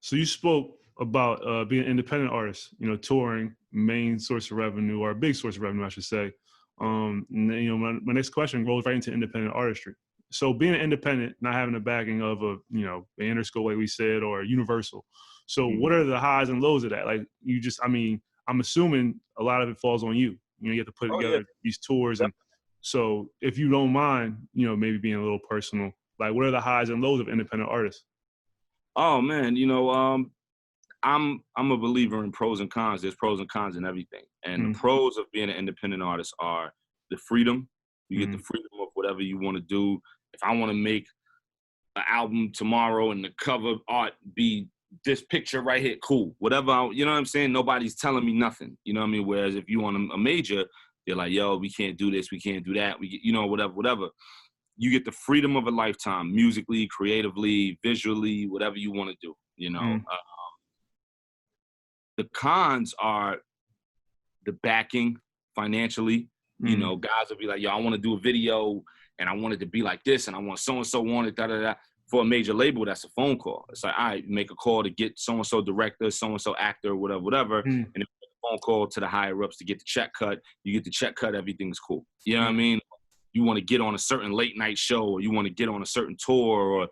So you spoke about being an independent artist, touring, main source of revenue, or a big source of revenue, I should say. And then, my next question rolls right into independent artistry. So being an independent, not having the backing of a, an Interscope, like we said, or Universal. So what Mhm. are the highs and lows of that? Like I'm assuming a lot of it falls on you. You have to put Oh, yeah. together these tours. Yep. And so if you don't mind, maybe being a little personal, like what are the highs and lows of independent artists? Oh, man, I'm a believer in pros and cons. There's pros and cons in everything. And the Mm-hmm. pros of being an independent artist are the freedom. You get the Mm-hmm. freedom of whatever you want to do. If I want to make an album tomorrow and the cover art be this picture right here, cool. Whatever, you know what I'm saying? Nobody's telling me nothing. You know what I mean? Whereas if you want a major, they're like, yo, we can't do this, we can't do that. Whatever. You get the freedom of a lifetime, musically, creatively, visually, whatever you want to do. The cons are the backing financially. Mm-hmm. Guys will be like, yo, I want to do a video and I want it to be like this and I want so-and-so want it, da-da-da. For a major label, that's a phone call. It's like, all right, make a call to get so-and-so director, so-and-so actor, whatever. And if you make a phone call to the higher-ups to get the check cut, you get the check cut, everything's cool. You know what I mean? You want to get on a certain late night show or you want to get on a certain tour or,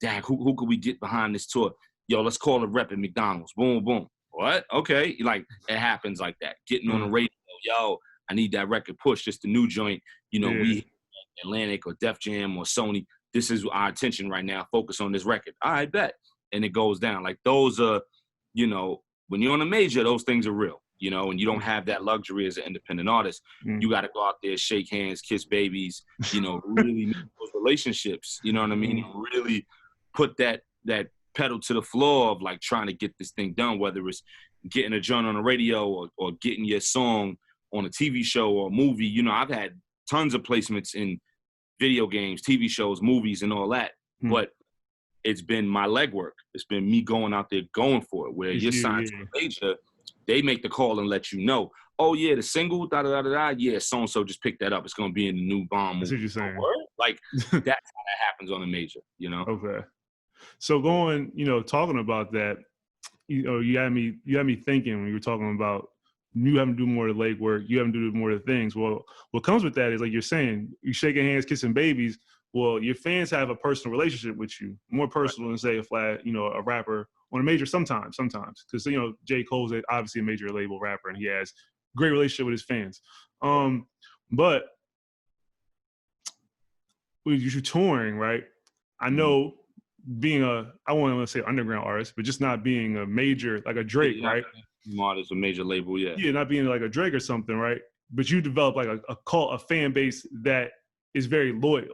dad, who could we get behind this tour? Yo, let's call a rep at McDonald's. Boom, boom. What? Okay. Like, it happens like that. Getting on the radio, yo, I need that record pushed. It's the new joint. We Atlantic or Def Jam or Sony. This is our attention right now. Focus on this record. I bet. And it goes down. Like those are, when you're on a major, those things are real, and you don't have that luxury as an independent artist. You got to go out there, shake hands, kiss babies, really make those relationships, you know what I mean? And really put that pedal to the floor of like trying to get this thing done, whether it's getting a joint on the radio or getting your song on a TV show or a movie. I've had tons of placements in video games, TV shows, movies, and all that. But it's been my legwork. It's been me going out there going for it. Where you're signed to a major, they make the call and let you know, oh yeah, the single, da-da-da-da-da, yeah, so-and-so just picked that up. It's going to be in the new Bond movie. That's what you're saying. Like, that's how that happens on a major, Okay. So talking about that, you had me thinking when you were talking about you having to do more of the legwork, you having to do more of the things. Well, what comes with that is, like you're saying, you shaking hands, kissing babies. Well, your fans have a personal relationship with you, more personal than say a rapper on a major sometimes, because J. Cole's obviously a major label rapper and he has great relationship with his fans. But when you're touring, right? I know being I want to say underground artist, but just not being a major, like a Drake, right? Artist, a major label, yeah. Yeah, not being like a Drake or something, right? But you develop like a cult, a fan base that is very loyal.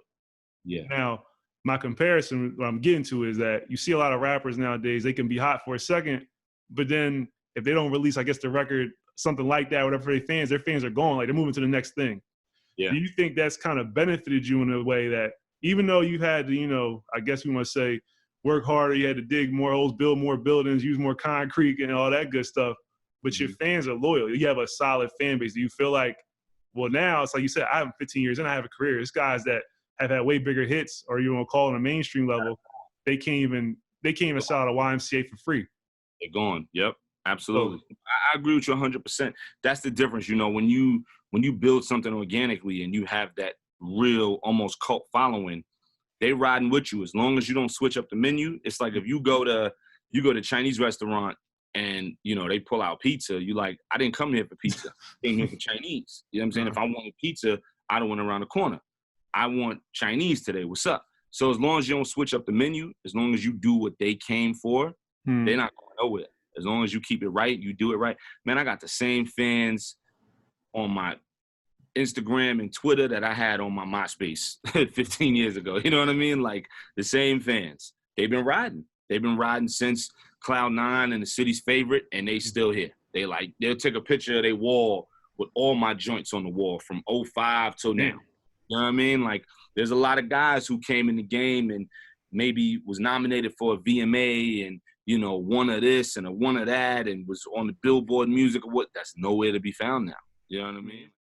Yeah. Now, my comparison, what I'm getting to is that you see a lot of rappers nowadays, they can be hot for a second, but then if they don't release, I guess, the record, something like that, whatever, their fans are gone, like they're moving to the next thing. Yeah. Do you think that's kind of benefited you in a way that even though you had to, I guess we must say, work harder, you had to dig more holes, build more buildings, use more concrete and all that good stuff, but your fans are loyal. You have a solid fan base. Do you feel like, well, now it's like you said, I have 15 years and I have a career. There's guys that have had way bigger hits, or you want to call it a mainstream level, they can't even sell out a YMCA for free. They're gone. Yep. Absolutely. So, I agree with you 100%. That's the difference. When you build something organically and you have that real almost cult following, they riding with you as long as you don't switch up the menu. It's like if you go to Chinese restaurant and they pull out pizza, you like, I didn't come here for pizza. I came here for Chinese. You know what I'm saying? If I wanted pizza, I'd have went around the corner. I want Chinese today. What's up? So as long as you don't switch up the menu, as long as you do what they came for, they're not going nowhere. As long as you keep it right, you do it right. Man, I got the same fans on my Instagram and Twitter that I had on my MySpace 15 years ago. You know what I mean? Like the same fans. They've been riding. They've been riding since Cloud9 and the city's favorite, and they still here. They'll take a picture of their wall with all my joints on the wall from 05 till now. You know what I mean? Like there's a lot of guys who came in the game and maybe was nominated for a VMA and, one of this and a one of that and was on the Billboard Music Award. That's nowhere to be found now. You know what I mean?